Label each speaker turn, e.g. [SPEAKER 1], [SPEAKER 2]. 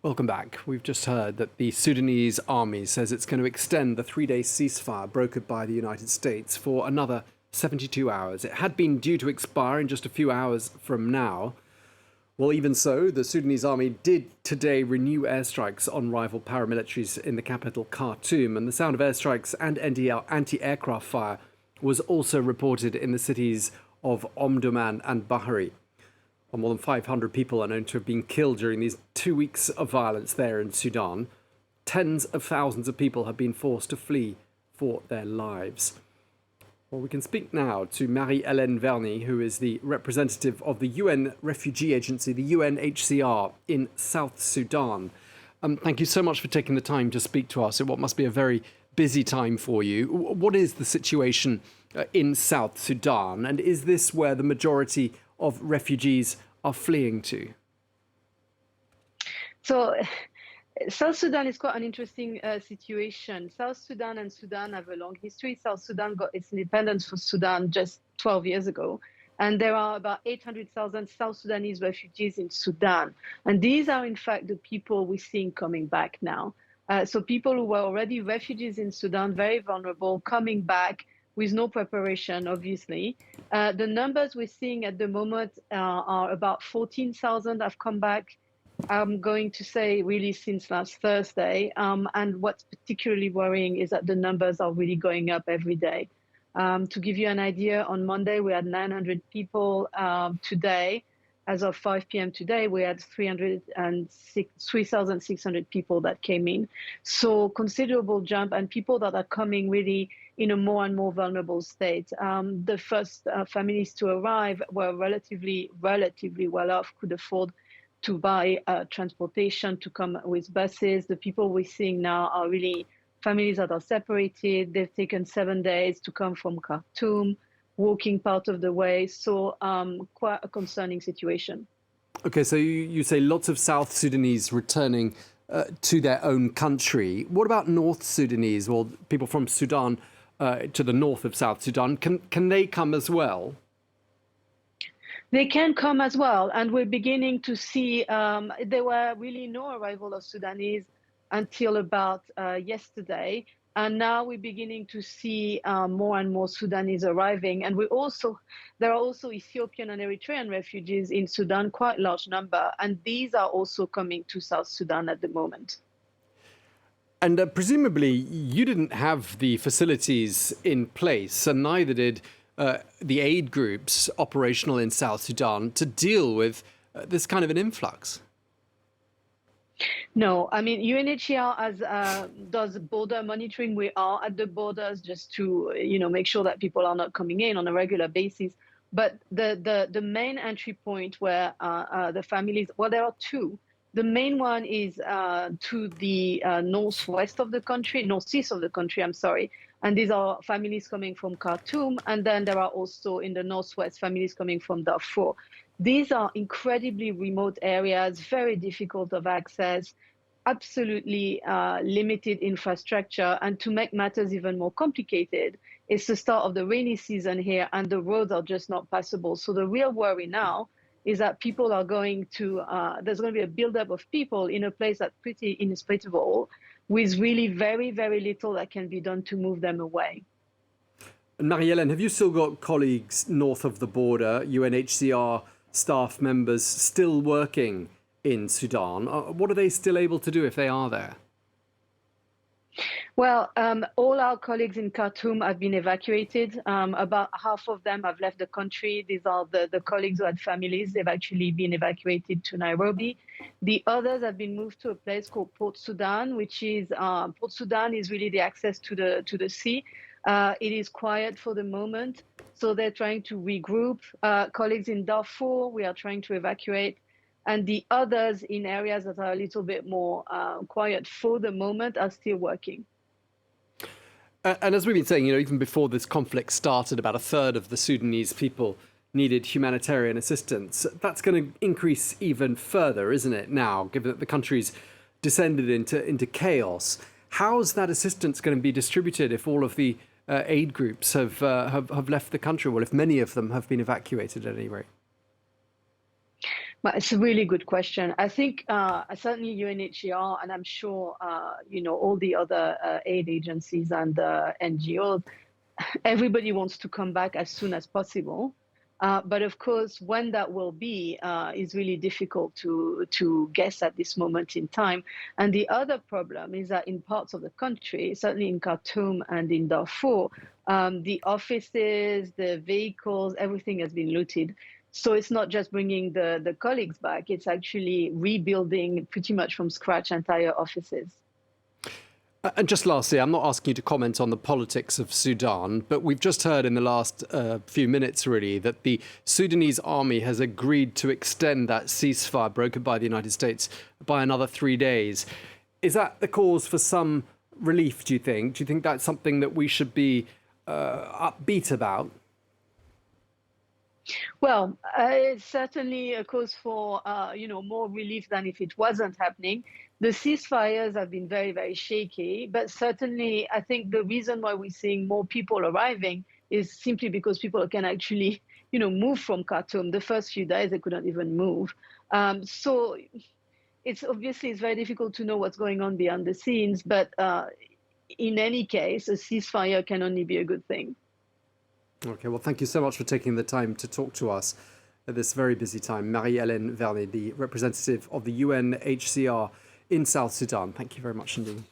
[SPEAKER 1] Welcome back. We've just heard that the Sudanese army says it's going to extend the 3-day ceasefire brokered by the United States for another 72 hours. It had been due to expire in just a few hours from now. Well, even so, the Sudanese army did today renew airstrikes on rival paramilitaries in the capital, Khartoum, and the sound of airstrikes and anti-aircraft fire was also reported in the cities of Omdurman and Bahri. More than 500 people are known to have been killed during these 2 weeks of violence there in Sudan. Tens of thousands of people have been forced to flee for their lives. Well, we can speak now to Marie-Helene Verney, who is the representative of the UN Refugee Agency, the UNHCR, in South Sudan. Thank you so much for taking the time to speak to us at what must be a very busy time for you. What is the situation in South Sudan, and is this where the majority of refugees are fleeing to?
[SPEAKER 2] So South Sudan is quite an interesting situation. South Sudan and Sudan have a long history. South Sudan got its independence from Sudan just 12 years ago. And there are about 800,000 South Sudanese refugees in Sudan. And these are, in fact, the people we're seeing coming back now. So people who were already refugees in Sudan, very vulnerable, coming back with no preparation, obviously. The numbers we're seeing at the moment are about 14,000 have come back. I'm going to say really since last Thursday. And what's particularly worrying is that the numbers are really going up every day. To give you an idea, on Monday, we had 900 people. Today, as of 5 p.m. today, we had 3,600 people that came in. So considerable jump, and people that are coming really in a more and more vulnerable state. The first families to arrive were relatively well off, could afford to buy transportation, to come with buses. The people we're seeing now are really families that are separated. They've taken 7 days to come from Khartoum, walking part of the way. So quite a concerning situation.
[SPEAKER 1] Okay, so you say lots of South Sudanese returning to their own country. What about North Sudanese, or people from Sudan to the north of South Sudan? Can they come as well?
[SPEAKER 2] They can come as well, and we're beginning to see there were really no arrival of Sudanese until about yesterday, and now we're beginning to see more and more Sudanese arriving, and there are also Ethiopian and Eritrean refugees in Sudan, quite large number, and these are also coming to South Sudan at the moment.
[SPEAKER 1] And presumably you didn't have the facilities in place, and neither did the aid groups operational in South Sudan to deal with this kind of an influx.
[SPEAKER 2] No, I mean, UNHCR does border monitoring. We are at the borders just to make sure that people are not coming in on a regular basis. But the main entry point where the families, well, there are two. The main one is to the northeast of the country, I'm sorry. And these are families coming from Khartoum. And then there are also in the northwest families coming from Darfur. These are incredibly remote areas, very difficult of access, absolutely limited infrastructure. And to make matters even more complicated, it's the start of the rainy season here, and the roads are just not passable. So the real worry now is that people are going to, there's going to be a buildup of people in a place that's pretty inhospitable, with really very, very little that can be done to move them away.
[SPEAKER 1] And Marie-Helene, have you still got colleagues north of the border, UNHCR staff members still working in Sudan? What are they still able to do if they are there?
[SPEAKER 2] Well, all our colleagues in Khartoum have been evacuated. About half of them have left the country. These are the colleagues who had families. They've actually been evacuated to Nairobi. The others have been moved to a place called Port Sudan, which is Port Sudan is really the access to the sea. It is quiet for the moment, so they're trying to regroup. Colleagues in Darfur, we are trying to evacuate. And the others in areas that are a little bit more quiet for the moment are still working.
[SPEAKER 1] And as we've been saying, even before this conflict started, about a third of the Sudanese people needed humanitarian assistance. That's going to increase even further, isn't it, now, given that the country's descended into chaos? How's that assistance going to be distributed if all of the aid groups have left the country? Well, if many of them have been evacuated at any rate.
[SPEAKER 2] But it's a really good question. I think certainly UNHCR, and I'm sure all the other aid agencies and NGOs, everybody wants to come back as soon as possible. But of course, when that will be is really difficult to guess at this moment in time. And the other problem is that in parts of the country, certainly in Khartoum and in Darfur, the offices, the vehicles, everything has been looted. So it's not just bringing the colleagues back, it's actually rebuilding pretty much from scratch entire offices.
[SPEAKER 1] And just lastly, I'm not asking you to comment on the politics of Sudan, but we've just heard in the last few minutes, really, that the Sudanese army has agreed to extend that ceasefire brokered by the United States by another 3 days. Is that the cause for some relief, do you think? Do you think that's something that we should be upbeat about?
[SPEAKER 2] Well, it's certainly a cause for more relief than if it wasn't happening. The ceasefires have been very, very shaky, but certainly I think the reason why we're seeing more people arriving is simply because people can actually, move from Khartoum. The first few days they couldn't even move. So it's very difficult to know what's going on behind the scenes, but in any case, a ceasefire can only be a good thing.
[SPEAKER 1] Okay, well, thank you so much for taking the time to talk to us at this very busy time. Marie-Helene Verney, the representative of the UNHCR in South Sudan. Thank you very much indeed.